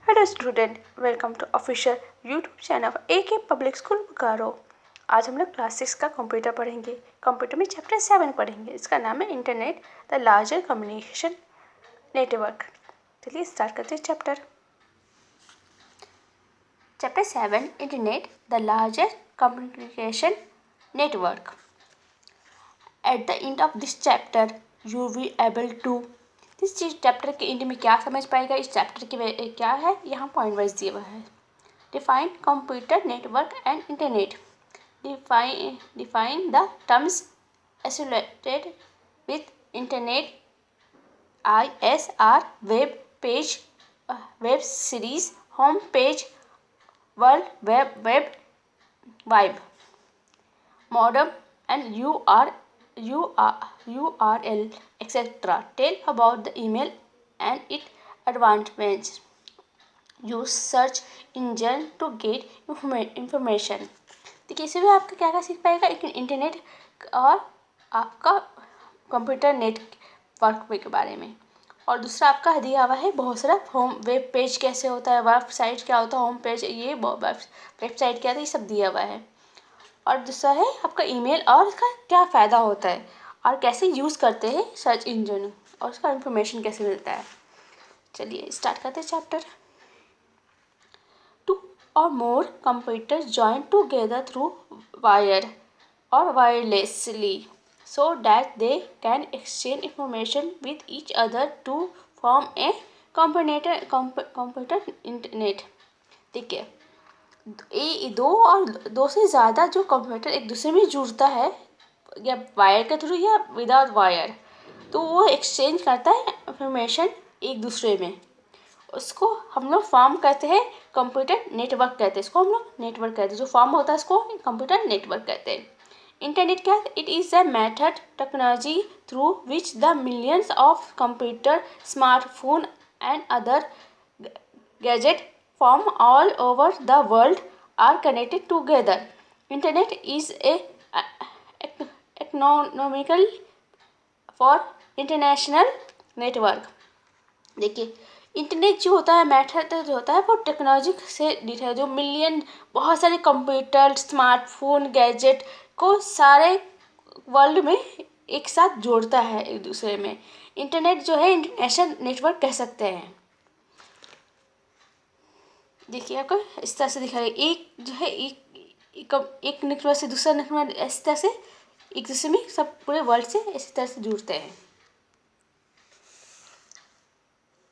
Hello student, welcome to official YouTube channel A K public school Bokaro. आज हम लोग class 6 का कंप्यूटर पढ़ेंगे। कंप्यूटर में चैप्टर 7 पढ़ेंगे। इसका नाम है internet the larger communication network. चलिए स्टार्ट करते हैं chapter 7 internet the larger communication network. At the end of this chapter you will able to इस चैप्टर के एंड में क्या समझ पाएगा, इस चैप्टर के क्या है, यहाँ पॉइंट वाइज दिया हुआ है। Define computer network and internet. Define the terms associated with internet, ISR, web page, web series, home page, world web vibe, modem and URL, etc. Tell about the email and its advantages. Use search engine to get information. देखिए इससे भी आपका क्या क्या सीख पाएगा, एक internet और आपका कंप्यूटर नेटवर्क के बारे में। और दूसरा आपका दिया हुआ है बहुत सारा होम वेब पेज कैसे होता है, वेबसाइट क्या होता है, होम पेज ये वेबसाइट क्या होता है, ये सब दिया हुआ है। और दूसरा है आपका ईमेल और इसका क्या फ़ायदा होता है और कैसे यूज़ करते हैं सर्च इंजन और उसका इंफॉर्मेशन कैसे मिलता है। चलिए स्टार्ट करते हैं chapter. Two or more computers join together through wire or wirelessly so that they can exchange information with each other to form a computer internet। ठीक है, दो से ज़्यादा जो कंप्यूटर एक दूसरे में जुड़ता है या वायर के थ्रू या विदाउट वायर, तो वो एक्सचेंज करता है इंफॉर्मेशन एक दूसरे में, उसको हम लोग फॉर्म करते हैं कंप्यूटर नेटवर्क कहते हैं। इसको हम लोग नेटवर्क कहते हैं, जो फॉर्म होता है इसको कंप्यूटर नेटवर्क कहते हैं। इंटरनेट क्या है? It is a method technology through which the millions of computer, smartphone and other gadget from all over the world are connected together. Internet is a economical for international network। देखिए internet जो होता है method जो होता है वो technology से related है, जो मिलियन बहुत सारे कंप्यूटर, स्मार्टफोन, गैजेट को सारे वर्ल्ड में एक साथ जोड़ता है एक दूसरे में। इंटरनेट जो है इंटरनेशनल नेटवर्क कह सकते हैं। देखिए आपको इस तरह से दिखाया, एक जो है एक नेटवर्क से दूसरा नेटवर्क इस तरह से एक दूसरे में सब पूरे वर्ल्ड से इसी तरह से जुड़ते हैं।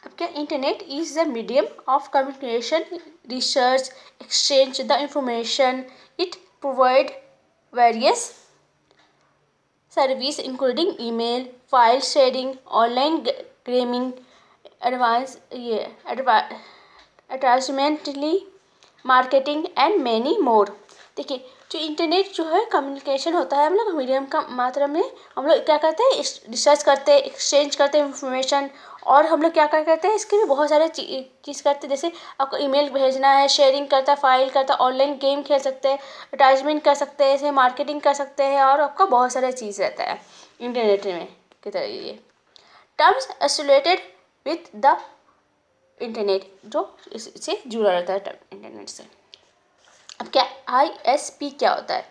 अब क्या, internet is the medium of communication, research, exchange the information. It provide various service including email, file sharing, online gaming, advertisementally marketing and many more. देखिए जो इंटरनेट जो है कम्युनिकेशन होता है, हम लोग मीडियम का मात्रा में हम लोग क्या करते हैं, रिसर्च करते हैं, एक्सचेंज करते हैं इंफॉर्मेशन, और हम लोग क्या क्या करते हैं इसके भी बहुत सारे चीज़ करते हैं। जैसे आपको ईमेल भेजना है, शेयरिंग करता है, फाइल करता है, ऑनलाइन गेम खेल सकते हैं, एडवर्टाइजमेंट कर सकते हैं, ऐसे मार्केटिंग कर सकते हैं, और आपका बहुत सारा चीज़ रहता है इंटरनेट में की तरह। ये terms associated with the internet जो इससे जुड़ा रहता है इंटरनेट से। अब क्या ISP क्या होता है?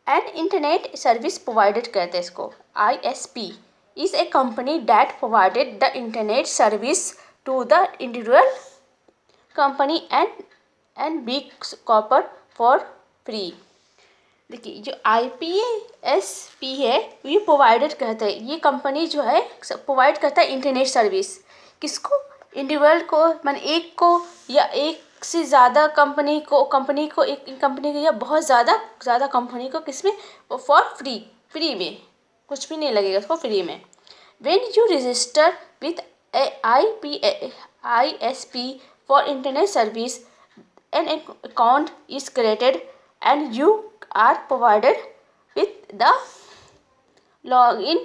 एन इंटरनेट सर्विस प्रोवाइडेड कहते हैं इसको। ISP is a company that provided the internet service to the individual, company and big corporate for free। देखिए जो IPSP है ये प्रोवाइडेड कहते हैं, ये कंपनी जो है प्रोवाइड करता है इंटरनेट सर्विस किसको, इंडिविजुअल को, मान एक को या एक से ज़्यादा कंपनी को एक कंपनी को या बहुत ज़्यादा कंपनी को, किसमें, फॉर फ्री में, कुछ भी नहीं लगेगा उसको, फ्री में। When you register with a ISP for internet service, an account is created and you are provided with the login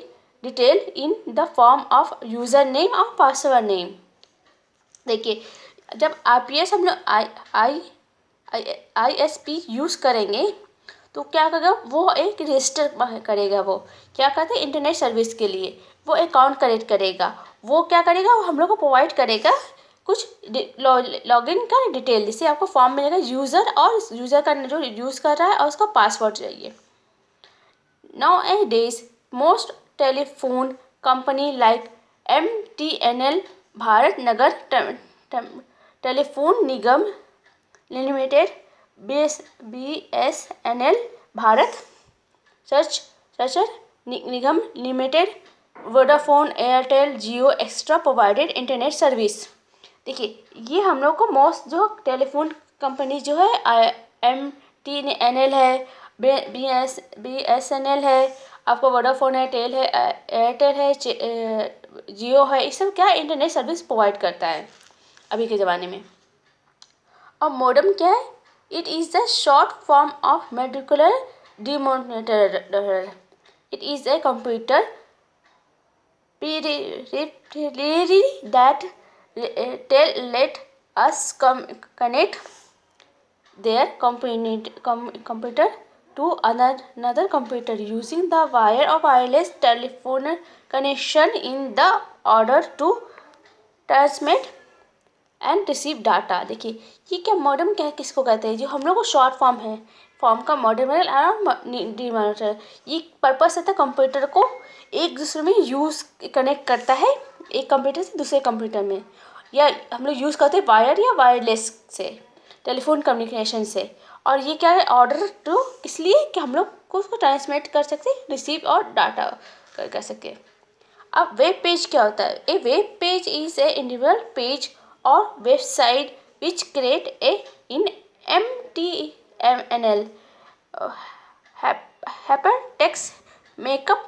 detail in the form of username और password name। देखिए जब RPS हम लोग ISP यूज़ करेंगे तो क्या करेगा, वो एक रजिस्टर करेगा, वो क्या करता है इंटरनेट सर्विस के लिए, वो अकाउंट क्रिएट करेगा, वो क्या करेगा, वो हम लोग को प्रोवाइड करेगा कुछ लॉगिन का डिटेल, जैसे आपको फॉर्म मिलेगा यूज़र और यूज़र का जो यूज़ कर रहा है और उसका पासवर्ड चाहिए। Nowadays, most telephone company like MTNL, Bharat Nagar telephone Nigam limited, BSNL, Bharat Sanchar Nigam limited, Vodafone, Airtel, Jio extra provided internet service. देखिए ये हम लोग को मोस्ट जो टेलीफोन कंपनी जो है MTNL है, BSNL है, आपको वोडाफोन है, टेल है, एयरटेल है, जियो है, ये सब क्या इंटरनेट सर्विस प्रोवाइड करता है अभी के ज़माने में। और मॉडेम क्या है? It is the short form of modulator demodulator. It is a computer periphery that let us connect their computer to another computer using the wire or wireless telephone connection in the order to transmit and receive data. देखिए ये क्या modem क्या किसको कहते हैं, जो हम लोग को शॉर्ट फॉर्म है, फॉर्म का मॉडेम डिमोनेटर। ये पर्पस रहता है कंप्यूटर को एक दूसरे में यूज़ कनेक्ट करता है, एक कंप्यूटर से दूसरे कंप्यूटर में, या हम लोग यूज़ करते हैं वायर या वायरलेस से, टेलीफोन कम्युनिकेशन से। और ये क्या है, ऑर्डर टू, इसलिए कि हम लोग को उसको ट्रांसमिट कर सकते, रिसीव और डाटा कर सके। अब वेब पेज क्या होता है? A web page is a individual page or website which create a in MTNL hypertext markup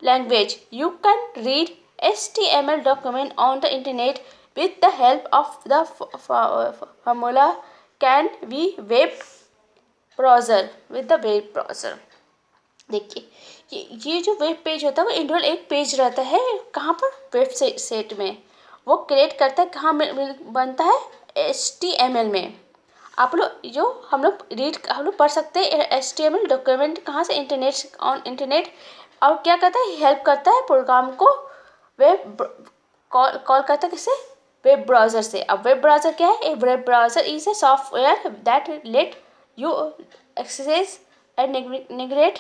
language. You can read HTML document on the internet with the help of the formula can be web browser with the web browser। देखिए ये जो web page होता है वो individual एक page रहता है, कहाँ पर, वेबसाइट में। वो क्रिएट करता है कहाँ बनता है, HTML में। आप लोग जो हम लोग पढ़ सकते हैं HTML डॉक्यूमेंट कहाँ से, इंटरनेट। और क्या करता है, हेल्प करता है प्रोग्राम को वेब कॉल करता है किससे, वेब ब्राउज़र से। अब वेब ब्राउज़र क्या है, a web browser is a software that let you access and navigate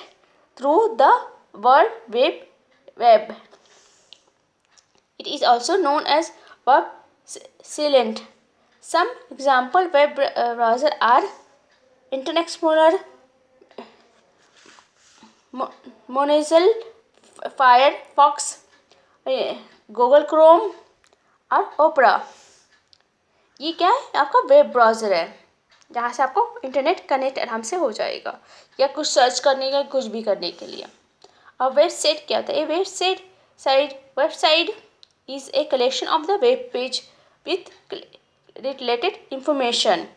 through the world web. It is also known as web silent. Some example web browser are Internet Explorer, Mozilla Firefox, Google Chrome और Opera। ये क्या है, आपका web browser है जहाँ से आपको internet connect आराम से हो जाएगा, या कुछ सर्च करने का, कुछ भी करने के लिए। और वेबसाइट क्या होता है, website is a collection of the web page with related information.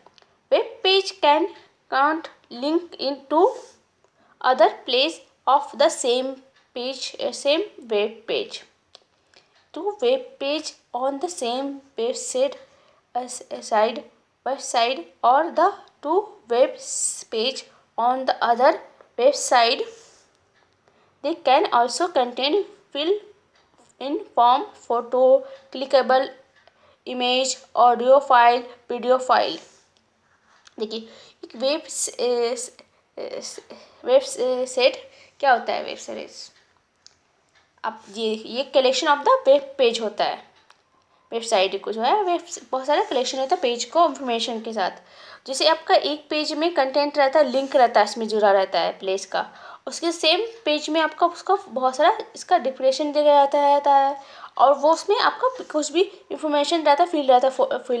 Web page can't link into other place of the same web page. Two web page on the same website or the two web page on the other website. They can also contain fill in form, photo, clickable image, audio file, video file। देखिए एक website क्या होता है, website अब ये collection of the web page होता है। Website को जो है बहुत सारा कलेक्शन रहता है पेज को इंफॉर्मेशन के साथ। जैसे आपका एक पेज में कंटेंट रहता है, लिंक रहता है, इसमें जुड़ा रहता है प्लेस का, उसके सेम पेज में आपका उसका बहुत सारा इसका डिस्क्रिप्शन दिया रहता है और वो उसमें आपका कुछ भी इंफॉर्मेशन रहता है, फील्ड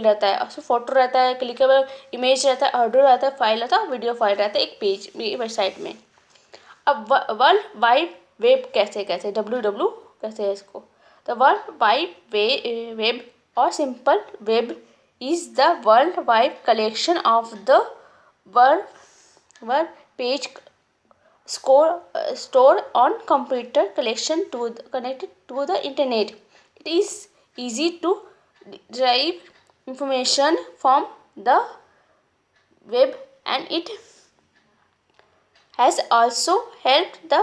रहता है, उसमें फोटो रहता है, क्लिकेबल इमेज रहता है, ऑडियो रहता है, फाइल रहता है, वीडियो फाइल रहता है एक पेज वेबसाइट में। अब वर्ल्ड वाइड वेब कैसे WW कैसे है इसको, द वर्ल्ड वाइड वेब और simple web is the world wide collection of the world page stored on computer collection connected to the internet. It is easy to derive information from the web and it has also helped the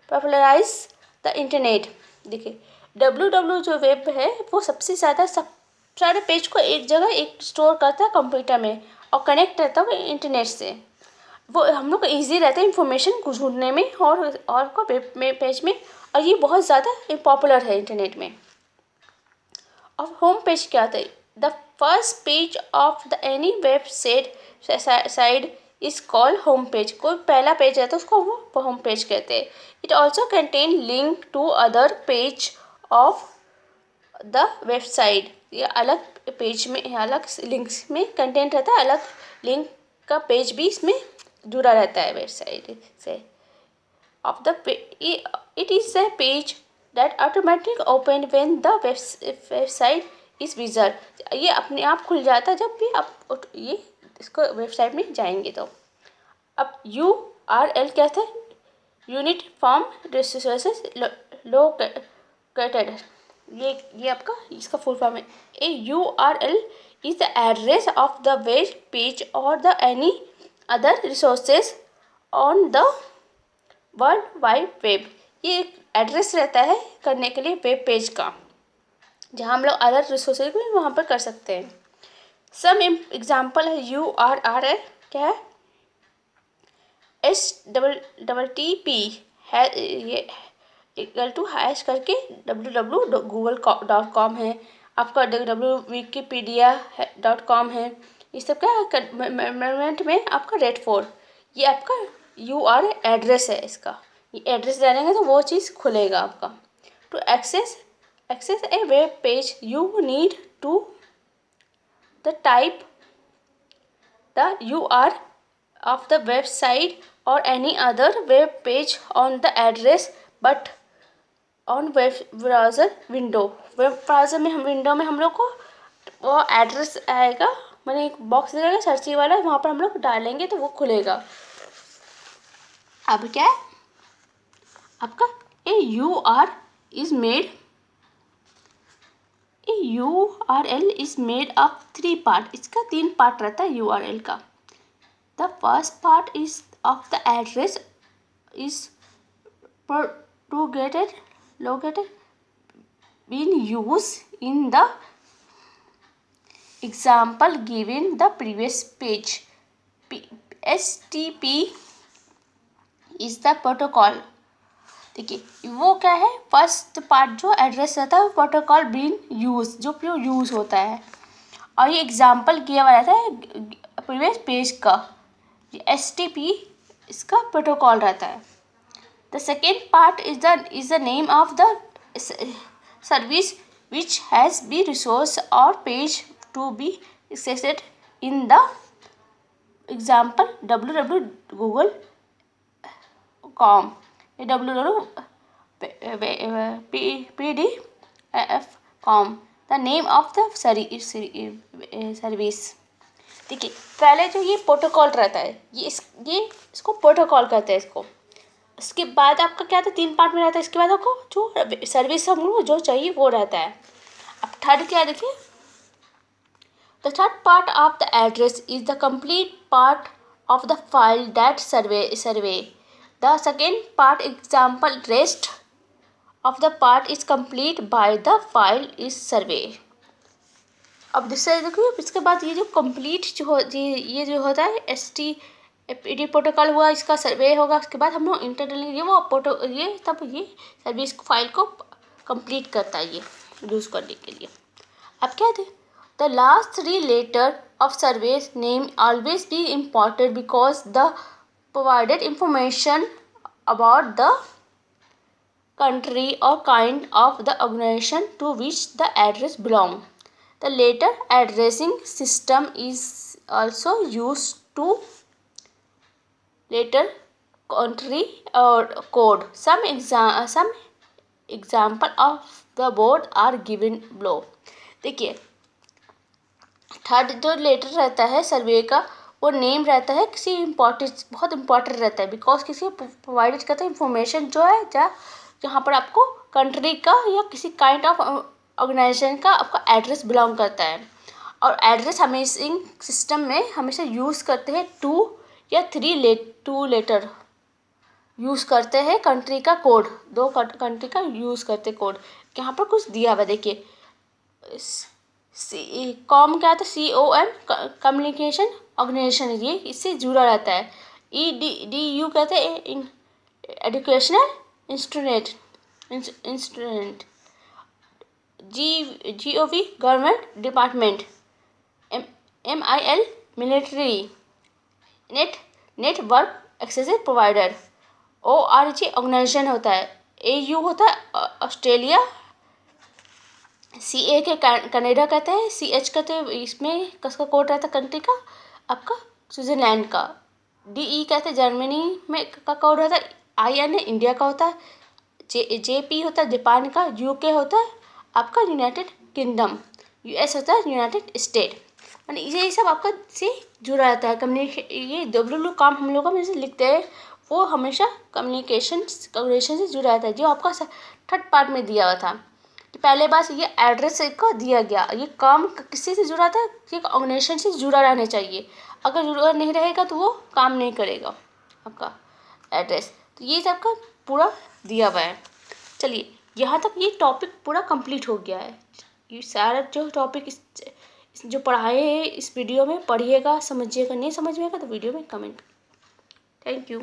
popularize the internet। देखिए www जो web है वो सबसे ज़्यादा सब सारे page को एक जगह एक स्टोर करता है कंप्यूटर में और कनेक्ट रहता है इंटरनेट से। वो हम लोग को ईजी रहता है इंफॉर्मेशन को ढूंढने में और को वेब में पेज में, और ये बहुत ज़्यादा पॉपुलर है इंटरनेट में। और होम पेज क्या होता है? The first page of the any website side is called home page. कोई पहला पेज रहता है उसको वो होम पेज कहते हैं। It also contain link to other page of the website. ये अलग पेज में अलग लिंक्स में कंटेंट रहता है, अलग लिंक का पेज भी इसमें जुड़ा रहता है वेबसाइट से। of the it is a page that automatically open when the website is visible। ये अपने आप खुल जाता है जब भी आप ये इसको वेबसाइट में जाएंगे तो। अब URL क्या था? Unit form resources located. ये आपका इसका फुल फॉर्म है। ए URL is the address of the web page or the any other resources on the world wide web. ये एक एड्रेस रहता है करने के लिए वेब पेज का, जहाँ हम लोग अदर रिसोर्सेज भी वहाँ पर कर सकते हैं। सम एग्जाम्पल है URL क्या है? HTTP है, ये इक्वल टू हैश करके www.google.com है, आपका www.wikipedia.com है। ये सब क्या मेमेंट में आपका रेड4, ये आपका URL एड्रेस है इसका। ये एड्रेस डालेंगे तो वो चीज़ खुलेगा आपका। To access a web page you need to the type the URL of the website or any other web page on the address but on web browser window। Web browser में हम लोग को वो एड्रेस आएगा, मैंने एक box दिखाएगा सर्ची वाला, वहाँ पर हम लोग डालेंगे तो वो खुलेगा। अब क्या है आपका? URL is made of 3 part. इसका 3 पार्ट रहता है URL का। The first part is of the address is located being used in the example given the previous page। HTTP is the protocol। देखिए वो क्या है? फर्स्ट पार्ट जो address रहता है वो प्रोटोकॉल बीइंग यूज, जो यूज होता है, और ये एग्जाम्पल किया हुआ रहता है प्रीवियस पेज का। HTTP इसका प्रोटोकॉल रहता है। The second part is the name of the service which has be resource or page to be accessed in the example www.google.com www.pdf.com the name of the service. देखिए पहले जो ये protocol रहता है, ये इसको प्रोटोकॉल कहते हैं इसको। इसके बाद आपका क्या था? 3 पार्ट में रहता है। इसके बाद आपको जो सर्विस हम जो चाहिए वो रहता है। अब थर्ड क्या है देखिए? The third part of the address is the complete part of the file that survey. The second part example rest of the part is complete by the file is survey. अब दूसरा देखिए इसके बाद ये जो कंप्लीट ये जो होता है HTTP प्रोटोकॉल हुआ, इसका सर्वे होगा, उसके बाद हम लोग इंटर डालेंगे वो तब ये सर्विस फाइल को कंप्लीट करता है ये यूज़ करने के लिए। अब क्या थे? The last 3 letter of service name always be important because the provided information about the country or kind of the organization to which the address belong। The later addressing system is also used to later country or code। Some example of the board are given below। देखिए third जो letter रहता है सर्वे का वो name रहता है किसी important, बहुत इम्पोर्टेंट रहता है बिकॉज किसी प्रोवाइडेड करता है इंफॉर्मेशन जो है जहाँ पर आपको कंट्री का या किसी काइंड ऑफ ऑर्गेनाइजेशन का आपका एड्रेस बिलोंग करता है। और एड्रेस हमेशा सिस्टम में हमेशा यूज़ करते हैं 2 या 2 लेटर यूज़ करते हैं। कंट्री का कोड, 2 कंट्री का यूज़ करते कोड। यहाँ पर कुछ दिया हुआ देखिए, कॉम क्या था, COM कम्युनिकेशन ऑर्गेनाइजेशन, ये इससे जुड़ा रहता है। EDU कहते हैं educational instrument instrument. GOV government department. MIL military. Network access provider. ORG organisation होता है। AU होता है ऑस्ट्रेलिया। CA के कनाडा कहते हैं। CH कहते हैं, इसमें किसका कोड रहता है कंट्री का, आपका स्विट्जरलैंड का। DE कहते हैं जर्मनी में का कोड रहता है। IN इंडिया का होता है। JP होता है जापान का। UK होता है आपका यूनाइटेड किंगडम। US होता है यूनाइटेड स्टेट। यानी ये सब आपका से जुड़ा रहता है। ये डब्ल्यू काम हम लोग हमेशा लिखते हैं, वो हमेशा कम्युनिकेशन से जुड़ा रहता है, जो आपका थर्ड पार्ट में दिया हुआ था। पहले बात ये एड्रेस का दिया गया, ये काम किसी से जुड़ा था, ये ऑर्गेनाइजेशन से जुड़ा रहना चाहिए। अगर जुड़ा नहीं रहेगा तो वो काम नहीं करेगा आपका एड्रेस। तो ये सबका पूरा दिया हुआ है। चलिए यहाँ तक ये टॉपिक पूरा कंप्लीट हो गया है। ये सारा जो टॉपिक जो पढ़ाए हैं इस वीडियो में पढ़िएगा, समझिएगा, नहीं समझ में आएगा तो वीडियो में कमेंट। Thank you.